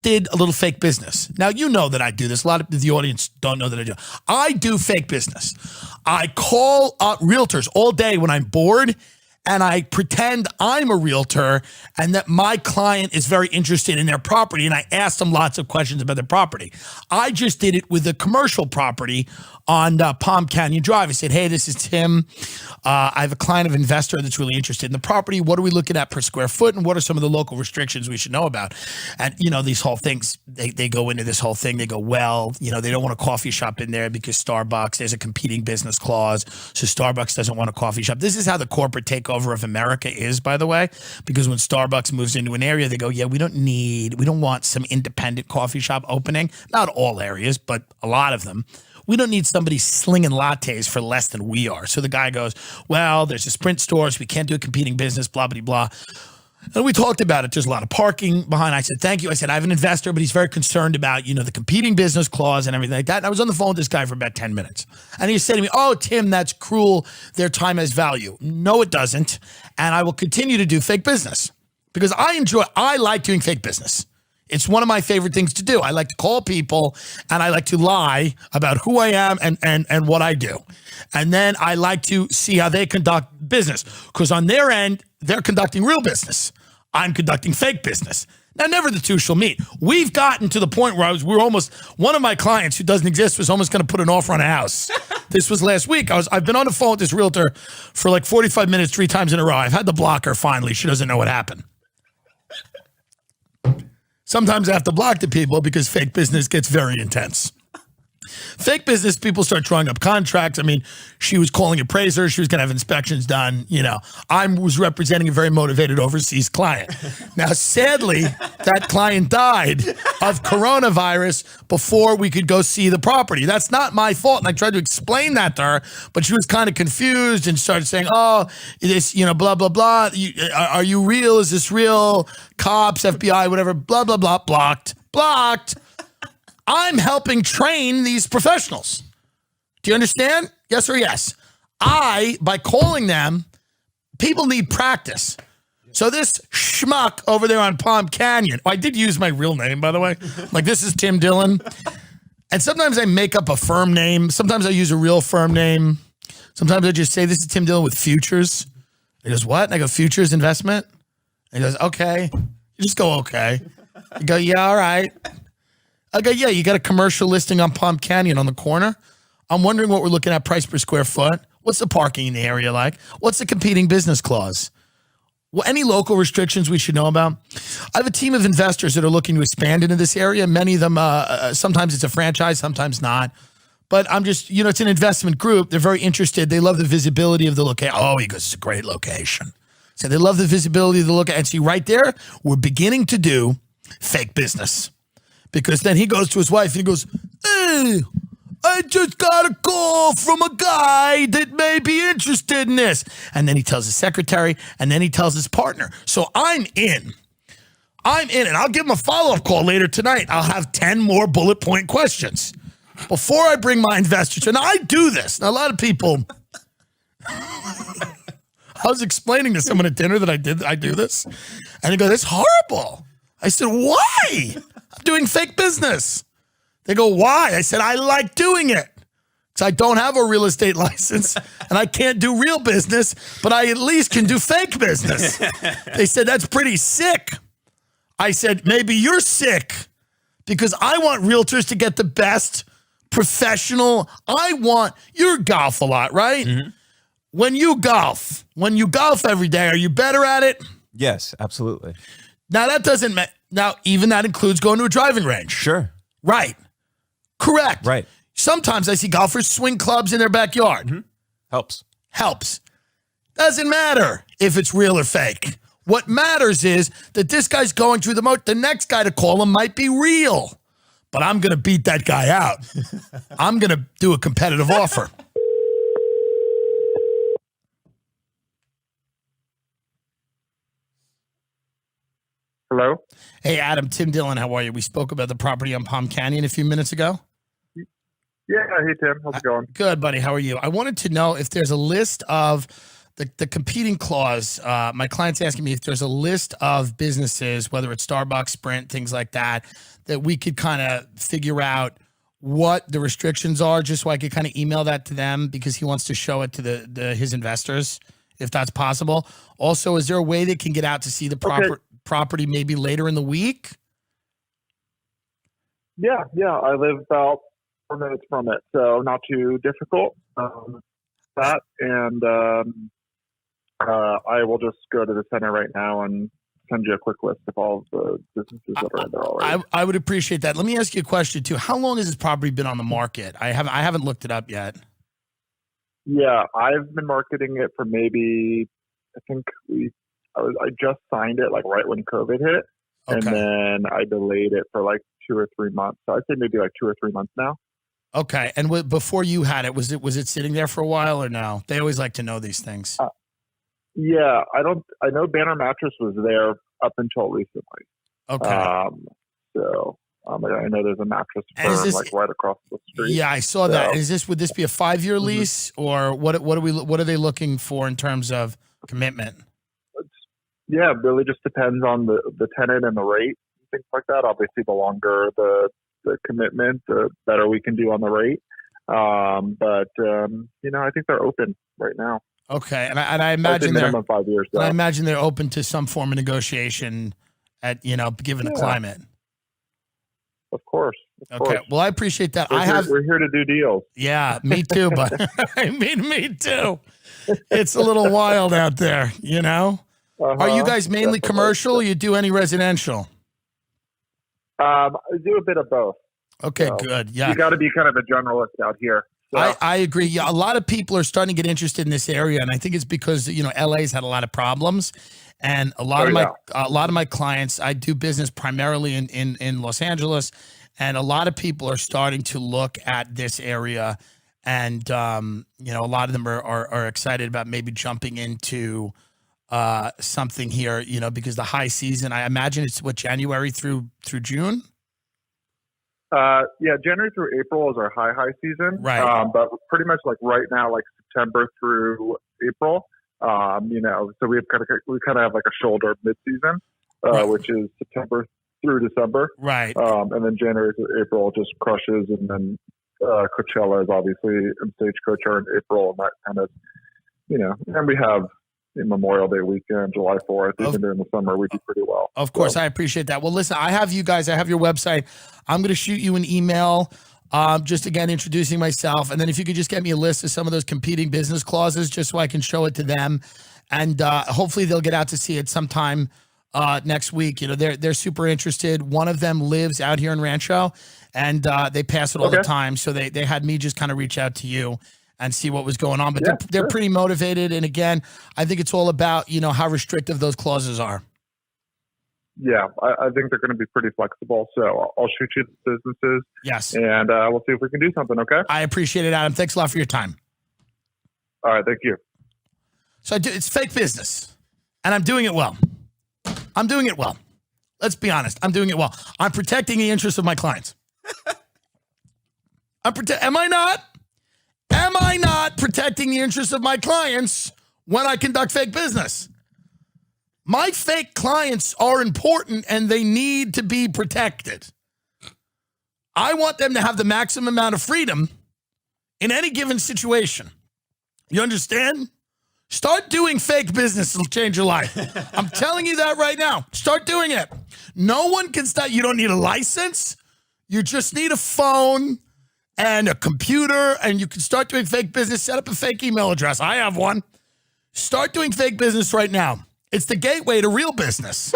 did a little fake business. Now, you know that I do this. A lot of the audience don't know that I do. I do fake business. I call up realtors all day when I'm bored, and I pretend I'm a realtor and that my client is very interested in their property, and I ask them lots of questions about their property. I just did it with a commercial property on Palm Canyon Drive. I said, hey, this is Tim. I have a client of investor that's really interested in the property. What are we looking at per square foot, and what are some of the local restrictions we should know about? And, these whole things, they go into this whole thing. They go, well, they don't want a coffee shop in there because Starbucks, there's a competing business clause, so Starbucks doesn't want a coffee shop. This is how the corporate takeover of America is, by the way, because when Starbucks moves into an area, they go, yeah, we don't want some independent coffee shop opening. Not all areas, but a lot of them. We don't need somebody slinging lattes for less than we are. So the guy goes, well, there's a Sprint store, so we can't do a competing business, blah, blah, blah. And we talked about it. There's a lot of parking behind. I said, thank you. I said, I have an investor, but he's very concerned about, the competing business clause and everything like that. And I was on the phone with this guy for about 10 minutes. And he said to me, oh, Tim, that's cruel. Their time has value. No, it doesn't. And I will continue to do fake business because I like doing fake business. It's one of my favorite things to do. I like to call people and I like to lie about who I am and what I do. And then I like to see how they conduct business because on their end, they're conducting real business. I'm conducting fake business. Now, never the two shall meet. We've gotten to the point where one of my clients who doesn't exist was almost going to put an offer on a house. This was last week. I've been on the phone with this realtor for like 45 minutes, 3 times in a row. I've had to block her finally. She doesn't know what happened. Sometimes I have to block the people because fake business gets very intense. Fake business, people start drawing up contracts. I mean, she was calling appraisers. She was going to have inspections done. I was representing a very motivated overseas client. Now, sadly, that client died of coronavirus before we could go see the property. That's not my fault. And I tried to explain that to her, but she was kind of confused and started saying, oh, this, blah, blah, blah. Are you real? Is this real? Cops, FBI, whatever, blah, blah, blah, blocked. I'm helping train these professionals. Do you understand? Yes or yes? By calling them, people need practice. So this schmuck over there on Palm Canyon, I did use my real name, by the way. Like, this is Tim Dillon. And sometimes I make up a firm name. Sometimes I use a real firm name. Sometimes I just say, this is Tim Dillon with Futures. He goes, what? And I go, Futures Investment? And he goes, okay. You just go, okay. You go, yeah, all right. I go, yeah, you got a commercial listing on Palm Canyon on the corner. I'm wondering what we're looking at price per square foot. What's the parking in the area like? What's the competing business clause? Any local restrictions we should know about? I have a team of investors that are looking to expand into this area. Many of them, sometimes it's a franchise, sometimes not. But I'm just, it's an investment group. They're very interested. They love the visibility of the location. Oh, he goes, it's a great location. So they love the visibility of the location. And see, right there, we're beginning to do fake business. Because then he goes to his wife and he goes, hey, I just got a call from a guy that may be interested in this. And then he tells his secretary and then he tells his partner. So I'm in and I'll give him a follow-up call later tonight. I'll have 10 more bullet point questions before I bring my investors. And I do this. Now, a lot of people, I was explaining to someone at dinner that I do this. And they go, that's horrible. I said, why? I'm doing fake business. They go, why? I said, I like doing it. Because I don't have a real estate license and I can't do real business, but I at least can do fake business. They said, that's pretty sick. I said, maybe you're sick because I want realtors to get the best professional. You golf a lot, right? Mm-hmm. When you golf every day, are you better at it? Yes, absolutely. Now, that doesn't matter. Now, even that includes going to a driving range. Sure. Right. Correct. Right. Sometimes I see golfers swing clubs in their backyard. Mm-hmm. Helps. Doesn't matter if it's real or fake. What matters is that this guy's going through the next guy to call him might be real. But I'm going to beat that guy out. I'm going to do a competitive offer. Hello? Hey, Adam, Tim Dillon, how are you? We spoke about the property on Palm Canyon a few minutes ago. Yeah, hey, Tim. How's it going? Good, buddy. How are you? I wanted to know if there's a list of the competing clause, my client's asking me if there's a list of businesses, whether it's Starbucks, Sprint, things like that, that we could kind of figure out what the restrictions are, just so I could kind of email that to them, because he wants to show it to his investors, if that's possible. Also, is there a way they can get out to see the property maybe later in the week? Yeah. I live about 4 minutes from it, so not too difficult. I will just go to the center right now and send you a quick list of all of the businesses that are in there already. I would appreciate that. Let me ask you a question too. How long has this property been on the market? I haven't looked it up yet. Yeah, I've been marketing it for maybe, I just signed it like right when COVID hit, and then I delayed it for like 2 or 3 months. So I'd say maybe like 2 or 3 months now. Okay, and before you had it, was it sitting there for a while or no? They always like to know these things. Yeah, I know Banner Mattress was there up until recently. Okay. I know there's a mattress firm like right across the street. Yeah, I saw that. Would this be a 5-year lease, or what are they looking for in terms of commitment? Yeah, it really just depends on the tenant and the rate, things like that. Obviously, the longer the commitment, the better we can do on the rate. I think they're open right now. Okay, and I imagine minimum 5 years. I imagine they're open to some form of negotiation given the climate. Of course. Okay. Well, I appreciate that. We're here to do deals. Yeah, me too. But I mean, me too. It's a little wild out there, Are you guys mainly commercial? Or you do any residential? I do a bit of both. Okay, good. Yeah, you got to be kind of a generalist out here. So. I agree. Yeah, a lot of people are starting to get interested in this area, and I think it's because LA's had a lot of problems, and a lot of my clients. I do business primarily in Los Angeles, and a lot of people are starting to look at this area, and a lot of them are excited about maybe jumping into something here. Because the high season, I imagine it's January through June. January through April is our high season. Right. But pretty much like right now, like September through April, so we kind of have like a shoulder mid-season, which is September through December. Right. And then January through April just crushes, and then Coachella is obviously, and Stagecoach are in April, and that kind of, and we have Memorial Day weekend, July 4th, even during the summer, we do pretty well. Of course, I appreciate that. Well, listen, I have you guys. I have your website. I'm going to shoot you an email, just again introducing myself, and then if you could just get me a list of some of those competing business clauses, just so I can show it to them, and hopefully they'll get out to see it sometime next week. They're super interested. One of them lives out here in Rancho, and they pass it all the time. So they had me just kind of reach out to you and see what was going on. But they're pretty motivated. And again, I think it's all about, how restrictive those clauses are. Yeah, I think they're going to be pretty flexible. So I'll shoot you the businesses. Yes. And we'll see if we can do something, okay? I appreciate it, Adam. Thanks a lot for your time. All right, thank you. So it's fake business, and I'm doing it well. Let's be honest. I'm doing it well. I'm protecting the interests of my clients. Am I not? Am I not protecting the interests of my clients when I conduct fake business? My fake clients are important, and they need to be protected. I want them to have the maximum amount of freedom in any given situation. You understand? Start doing fake business. It'll change your life. I'm telling you that right now. Start doing it. No one can start. You don't need a license. You just need a phone and a computer, and you can start doing fake business. Set up a fake email address. I have one. Start doing fake business right now. It's the gateway to real business.